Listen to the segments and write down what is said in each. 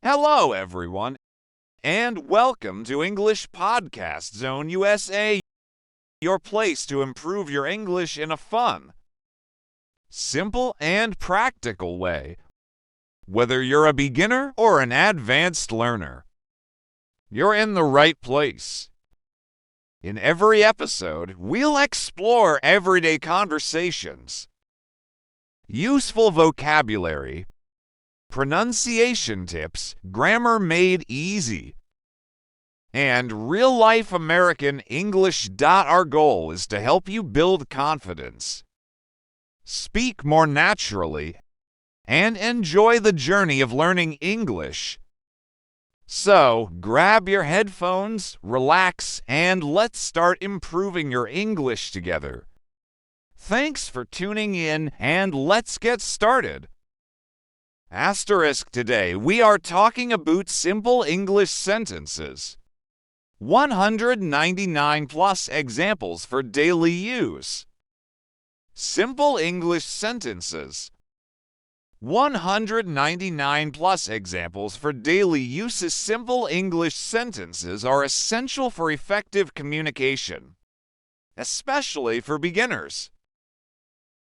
Hello, everyone, and welcome to English Podcast Zone USA, your place to improve your English in a fun, simple, and practical way. Whether you're a beginner or an advanced learner, you're in the right place. In every episode, we'll explore everyday conversations, useful vocabulary, pronunciation tips, grammar made easy, and real-life American English. Our goal is to help you build confidence, speak more naturally, and enjoy the journey of learning English. So, grab your headphones, relax, and let's start improving your English together. Thanks for tuning in, and let's get started. Asterisk today, we are talking about simple English sentences. 199 plus examples for daily use. Simple English sentences. 199 plus examples for daily use. Simple English sentences are essential for effective communication, especially for beginners.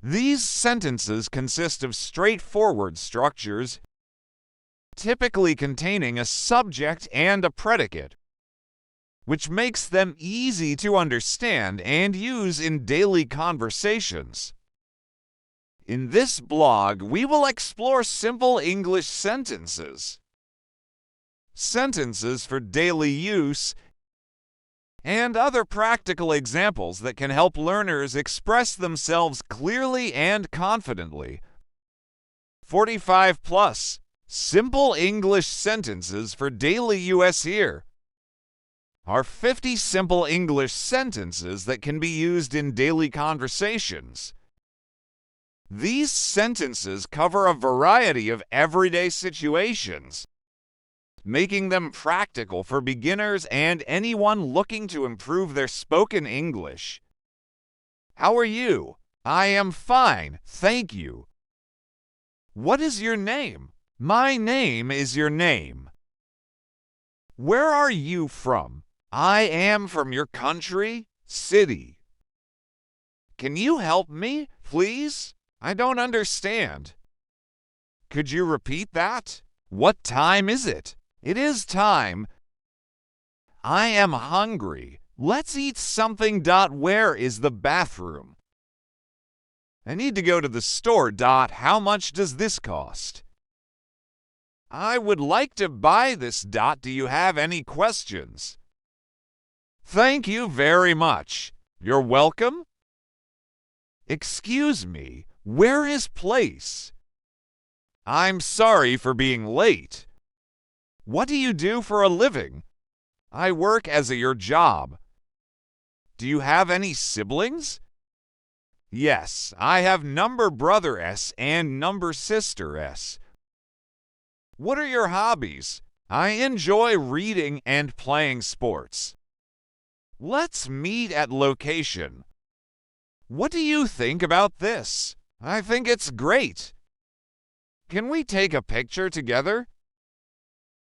These sentences consist of straightforward structures, typically containing a subject and a predicate, which makes them easy to understand and use in daily conversations. In this blog, we will explore simple English sentences, sentences for daily use, and other practical examples that can help learners express themselves clearly and confidently. 45 plus simple English sentences for daily use. Here are 50 simple English sentences that can be used in daily conversations. These sentences cover a variety of everyday situations, making them practical for beginners and anyone looking to improve their spoken English. How are you? I am fine, thank you. What is your name? My name is your name. Where are you from? I am from your country, city. Can you help me, please? I don't understand. Could you repeat that? What time is it? It is time. I am hungry. Let's eat something. Where is the bathroom? I need to go to the store. How much does this cost? I would like to buy this. Do you have any questions? Thank you very much. You're welcome. Excuse me, where is place? I'm sorry for being late. What do you do for a living? I work as your job. Do you have any siblings? Yes, I have number brother S and number sister S. What are your hobbies? I enjoy reading and playing sports. Let's meet at location. What do you think about this? I think it's great. Can we take a picture together?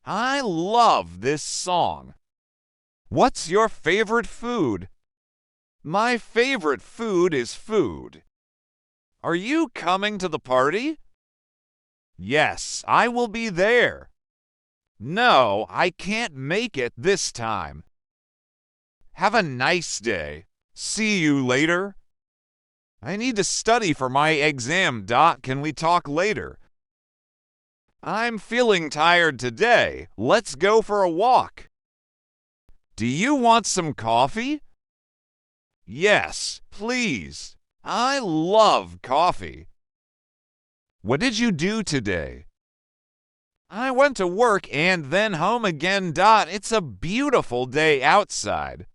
I love this song. What's your favorite food? My favorite food is food. Are you coming to the party? Yes, I will be there. No, I can't make it this time. Have a nice day. See you later. I need to study for my exam. Can we talk later? I'm feeling tired today. Let's go for a walk. Do you want some coffee? Yes, please. I love coffee. What did you do today? I went to work and then home again. It's a beautiful day outside.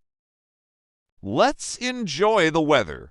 Let's enjoy the weather.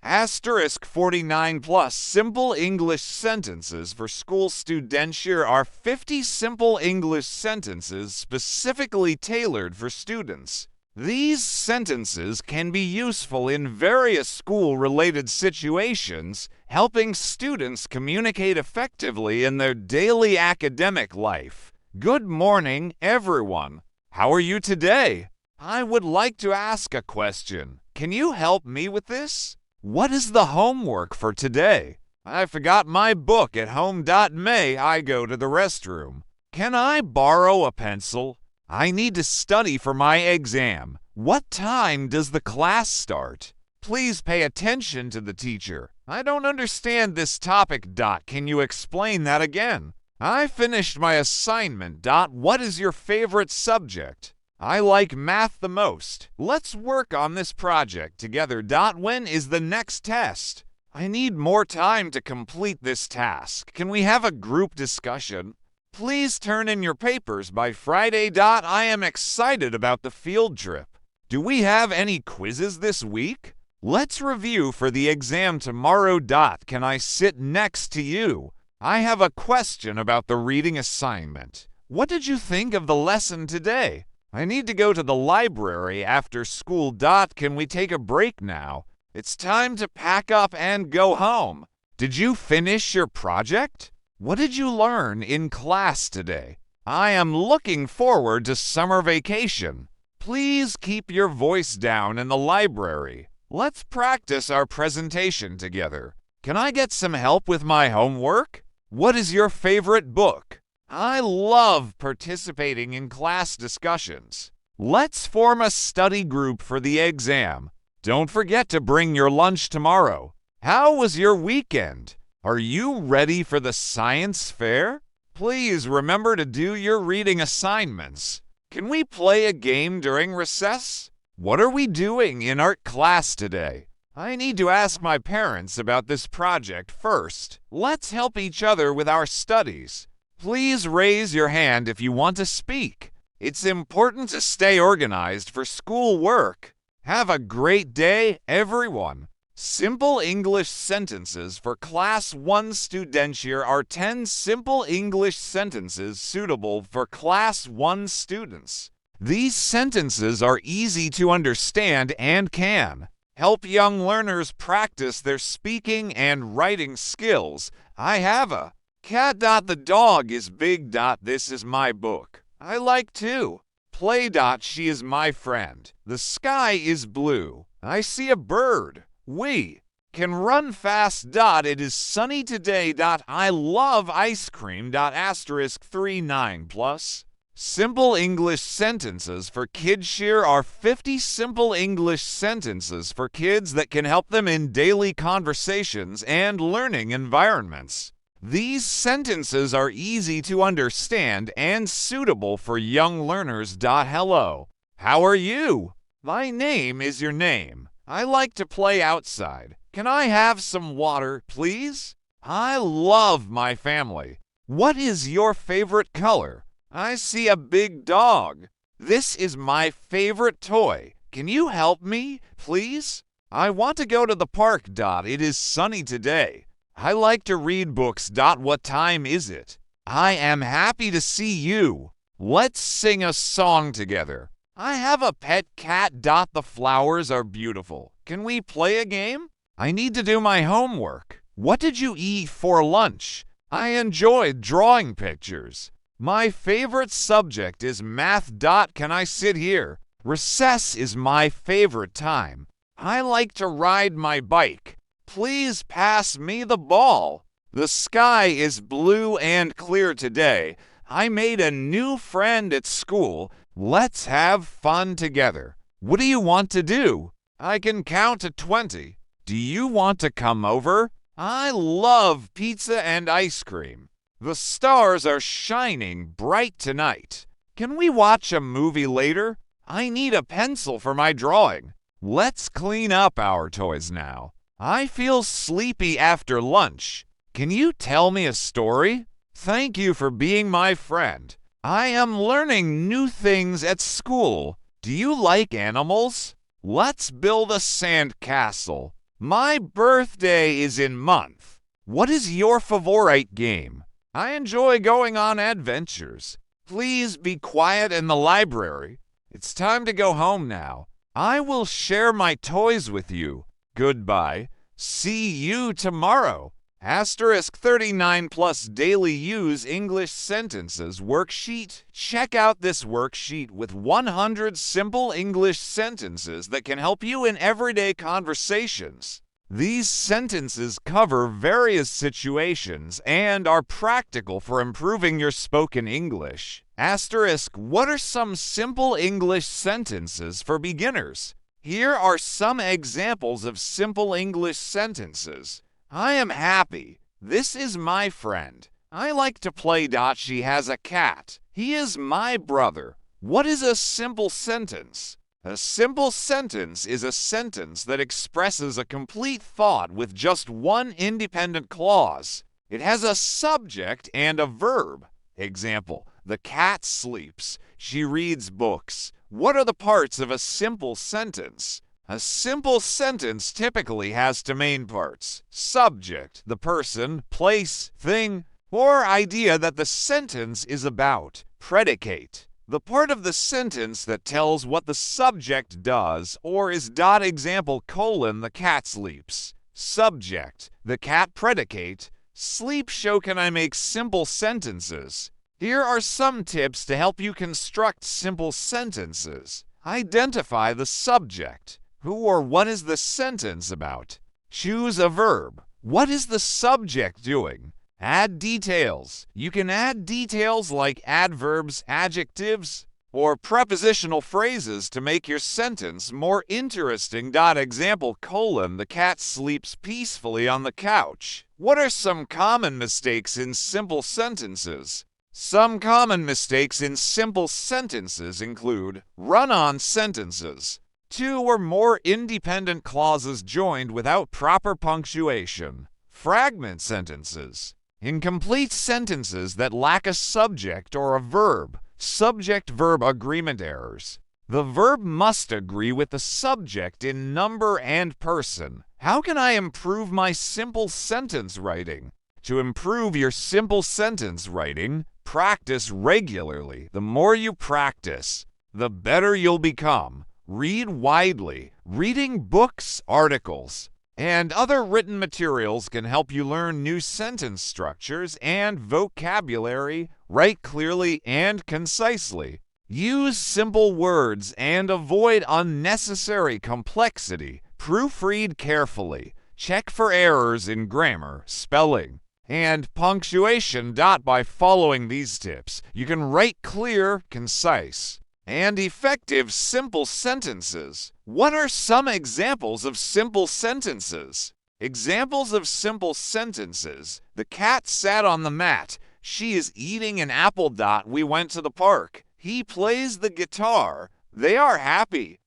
Asterisk 49 plus simple English sentences for school students. Here are 50 simple English sentences specifically tailored for students. These sentences can be useful in various school-related situations, helping students communicate effectively in their daily academic life. Good morning, everyone. How are you today? I would like to ask a question. Can you help me with this? What is the homework for today? I forgot my book at home. May I go to the restroom? Can I borrow a pencil? I need to study for my exam. What time does the class start? Please pay attention to the teacher. I don't understand this topic. Can you explain that again? I finished my assignment. What is your favorite subject? I like math the most. Let's work on this project together. When is the next test? I need more time to complete this task. Can we have a group discussion? Please turn in your papers by Friday. I am excited about the field trip. Do we have any quizzes this week? Let's review for the exam tomorrow. Can I sit next to you? I have a question about the reading assignment. What did you think of the lesson today? I need to go to the library after school. Can we take a break now? It's time to pack up and go home. Did you finish your project? What did you learn in class today? I am looking forward to summer vacation. Please keep your voice down in the library. Let's practice our presentation together. Can I get some help with my homework? What is your favorite book? I love participating in class discussions. Let's form a study group for the exam. Don't forget to bring your lunch tomorrow. How was your weekend? Are you ready for the science fair? Please remember to do your reading assignments. Can we play a game during recess? What are we doing in art class today? I need to ask my parents about this project first. Let's help each other with our studies. Please raise your hand if you want to speak. It's important to stay organized for school work. Have a great day, everyone. Simple English sentences for Class 1 students. Here are 10 simple English sentences suitable for Class 1 students. These sentences are easy to understand and can help young learners practice their speaking and writing skills. I have a cat. The dog is big. This is my book. I like to play. She is my friend. The sky is blue. I see a bird. We can run fast. It is sunny today. I love ice cream. Asterisk 39 plus. Simple English sentences for kids. Here are 50 simple English sentences for kids that can help them in daily conversations and learning environments. These sentences are easy to understand and suitable for young learners. Hello. How are you? My name is your name. I like to play outside. Can I have some water, please? I love my family. What is your favorite color? I see a big dog. This is my favorite toy. Can you help me, please? I want to go to the park. It is sunny today. I like to read books. What time is it? I am happy to see you. Let's sing a song together. I have a pet cat. The flowers are beautiful. Can we play a game? I need to do my homework. What did you eat for lunch? I enjoyed drawing pictures. My favorite subject is math. Can I sit here? Recess is my favorite time. I like to ride my bike. Please pass me the ball. The sky is blue and clear today. I made a new friend at school. Let's have fun together. What do you want to do? I can count to 20. Do you want to come over? I love pizza and ice cream. The stars are shining bright tonight. Can we watch a movie later? I need a pencil for my drawing. Let's clean up our toys now. I feel sleepy after lunch. Can you tell me a story? Thank you for being my friend. I am learning new things at school. Do you like animals? Let's build a sand castle. My birthday is in month. What is your favorite game? I enjoy going on adventures. Please be quiet in the library. It's time to go home now. I will share my toys with you. Goodbye. See you tomorrow. Asterisk 39 plus daily use English sentences worksheet. Check out this worksheet with 100 simple English sentences that can help you in everyday conversations. These sentences cover various situations and are practical for improving your spoken English. Asterisk, what are some simple English sentences for beginners? Here are some examples of simple English sentences. I am happy. This is my friend. I like to play. She has a cat. He is my brother. What is a simple sentence? A simple sentence is a sentence that expresses a complete thought with just one independent clause. It has a subject and a verb. Example, the cat sleeps. She reads books. What are the parts of a simple sentence? A simple sentence typically has two main parts: subject, the person, place, thing, or idea that the sentence is about; predicate, the part of the sentence that tells what the subject does or is. Example, the cat sleeps. Subject, the cat. Predicate, sleep. Show can I make simple sentences? Here are some tips to help you construct simple sentences. Identify the subject. Who or what is the sentence about? Choose a verb. What is the subject doing? Add details. You can add details like adverbs, adjectives, or prepositional phrases to make your sentence more interesting. Example, the cat sleeps peacefully on the couch. What are some common mistakes in simple sentences? Some common mistakes in simple sentences include run-on sentences, two or more independent clauses joined without proper punctuation, fragment sentences, incomplete sentences that lack a subject or a verb, subject-verb agreement errors. The verb must agree with the subject in number and person. How can I improve my simple sentence writing? To improve your simple sentence writing, practice regularly. The more you practice, the better you'll become. Read widely. Reading books, articles, and other written materials can help you learn new sentence structures and vocabulary. Write clearly and concisely. Use simple words and avoid unnecessary complexity. Proofread carefully. Check for errors in grammar, spelling, and punctuation. By following these tips, you can write clear, concise, and effective simple sentences. What are some examples of simple sentences? Examples of simple sentences: the cat sat on the mat. She is eating an apple. We went to the park. He plays the guitar. They are happy.